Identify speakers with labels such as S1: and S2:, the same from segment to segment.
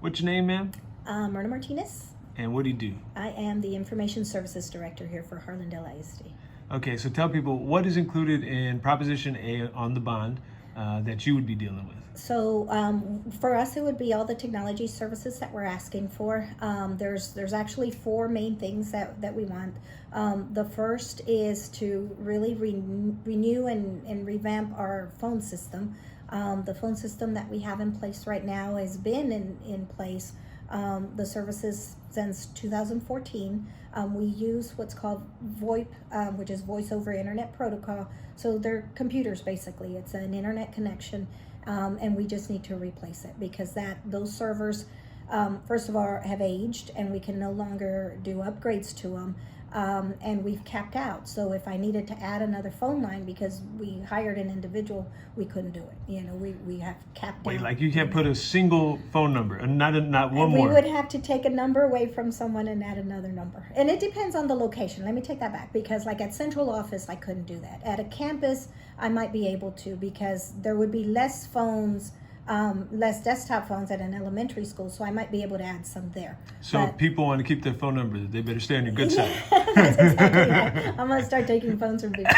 S1: What's your name, ma'am?
S2: Myrna Martinez.
S1: And what do you do?
S2: I am the Information Services Director here for Harlandale HISD.
S1: Okay, so tell people what is included in Proposition A on the bond that you would be dealing with.
S2: So for us, it would be all the technology services that we're asking for. There's actually four main things that we want. The first is to really renew and revamp our phone system. The phone system that we have in place right now has been in place the services since 2014. We use what's called VoIP, which is Voice over Internet Protocol. So they're computers basically. It's an internet connection, and we just need to replace it because those servers, first of all, have aged, and we can no longer do upgrades to them. And we've capped out. So if I needed to add another phone line because we hired an individual, we couldn't do it. You know, we have capped out.
S1: Wait, like you can't put a single phone number, and not one more.
S2: We would have to take a number away from someone and add another number. And it depends on the location. Let me take that back, because like at central office, I couldn't do that. At a campus, I might be able to, because there would be less phones, less desktop phones at an elementary school, so I might be able to add some there.
S1: So if people want to keep their phone number, they better stay on your good side.
S2: That's exactly right. I'm gonna start taking phones from people.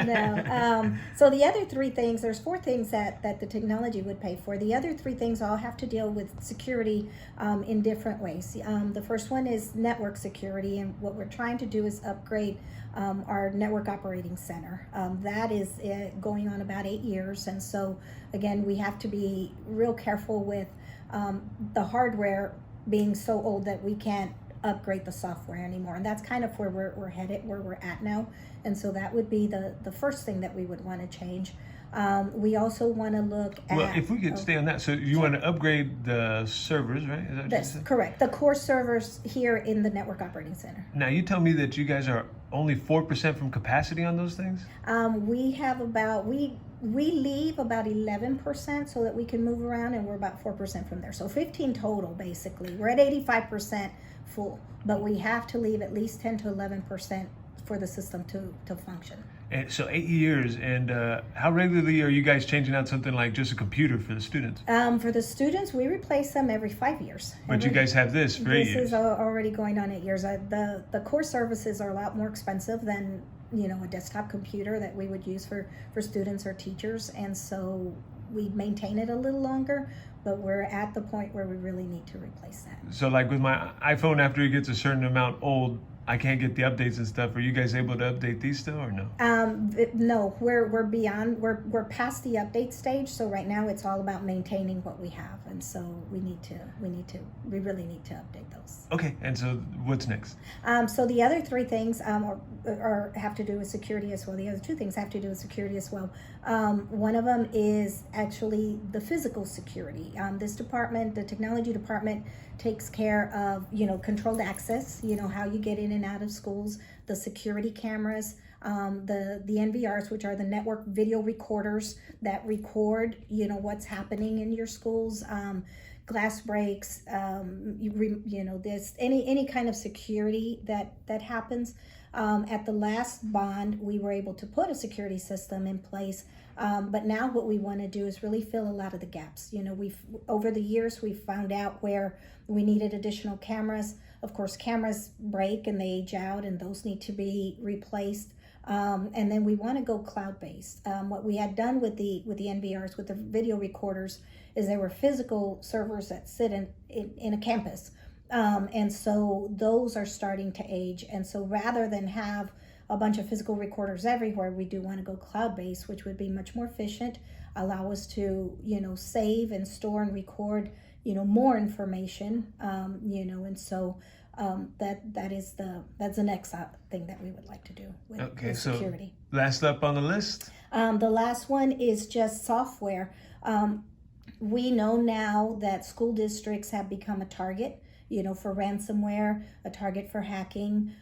S2: No. So the other three things, there's four things that the technology would pay for. The other three things all have to deal with security in different ways. The first one is network security, and what we're trying to do is upgrade our network operating center. That is going on about 8 years, and so again, we have to be real careful with the hardware being so old that we can't upgrade the software anymore, and that's kind of where we're headed, where we're at now. And so that would be the first thing that we would want to change. We also want to look at...
S1: Well, if we could stay on that. So you want to upgrade the servers, right? Is that what
S2: That's
S1: you said?
S2: correct. The core servers here in the network operating center.
S1: Now, you tell me that you guys are only 4% from capacity on those things?
S2: We have about... We leave about 11% so that we can move around, and we're about 4% from there. So 15 total, basically. We're at 85% full, but we have to leave at least 10 to 11% for the system to function.
S1: And so 8 years, and how regularly are you guys changing out something like just a computer for the students?
S2: For the students, we replace them every 5 years.
S1: But you guys have this for 8 years.
S2: This is already going on 8 years. The core services are a lot more expensive than a desktop computer that we would use for students or teachers, and so we maintain it a little longer, but we're at the point where we really need to replace that.
S1: So like with my iPhone, after it gets a certain amount old, I can't get the updates and stuff. Are you guys able to update these still, or no?
S2: No, we're beyond. We're past the update stage. So right now it's all about maintaining what we have, and so we really need to update those.
S1: Okay, and so what's next?
S2: So the other three things have to do with security as well. The other two things have to do with security as well. One of them is actually the physical security. This department, the technology department, takes care of controlled access. How you get in and out of schools, the security cameras, the NVRs, which are the network video recorders that record what's happening in your schools, glass breaks, this any kind of security that happens. At the last bond, we were able to put a security system in place, but now what we want to do is really fill a lot of the gaps. Over the years, we've found out where we needed additional cameras. Of course, cameras break and they age out, and those need to be replaced. And then we want to go cloud-based. What we had done with the NVRs, with the video recorders, is there were physical servers that sit in a campus. And so those are starting to age. And so rather than have a bunch of physical recorders everywhere, we do want to go cloud-based, which would be much more efficient, allow us to, save and store and record, more information, and so that's the next thing that we would like to do with security.
S1: So last up on the list?
S2: The last one is just software. We know now that school districts have become a target, for ransomware, a target for hacking.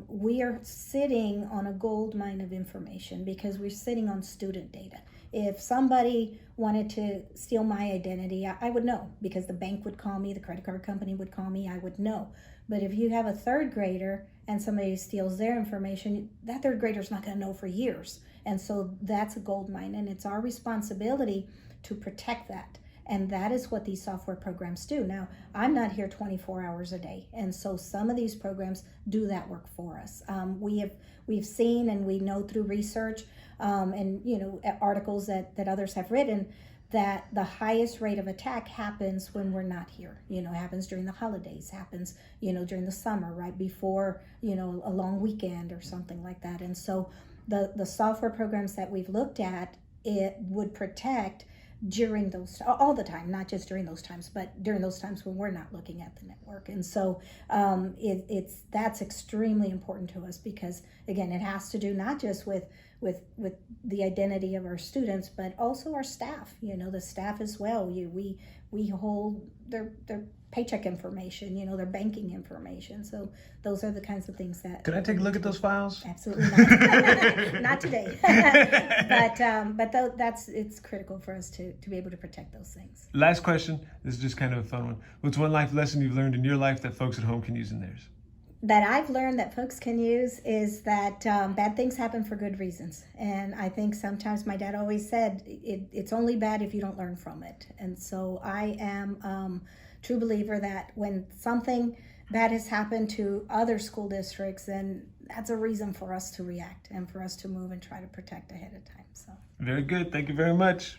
S2: We are sitting on a gold mine of information because we're sitting on student data. If somebody wanted to steal my identity, I would know, because the bank would call me, the credit card company would call me, I would know. But if you have a third grader and somebody steals their information, that third grader's not going to know for years. And so that's a gold mine, and it's our responsibility to protect that. And that is what these software programs do. Now, I'm not here 24 hours a day, and so some of these programs do that work for us. We've seen and we know through research and articles that others have written that the highest rate of attack happens when we're not here. Happens during the holidays, happens during the summer, right before a long weekend or something like that. And so the software programs that we've looked at, it would protect during those, all the time, not just during those times, but during those times when we're not looking at the network. And so that's extremely important to us, because again, it has to do not just with the identity of our students, but also our staff. The staff as well. We hold their paycheck information, their banking information. So those are the kinds of things that.
S1: Can I take a look at those files?
S2: Absolutely not. Not today. but it's critical for us to be able to protect those things.
S1: Last question. This is just kind of a fun one. What's one life lesson you've learned in your life that folks at home can use in theirs?
S2: That I've learned that folks can use is that bad things happen for good reasons. And I think sometimes my dad always said it's only bad if you don't learn from it. And so I am a true believer that when something bad has happened to other school districts, then that's a reason for us to react and for us to move and try to protect ahead of time. So
S1: very good. Thank you very much.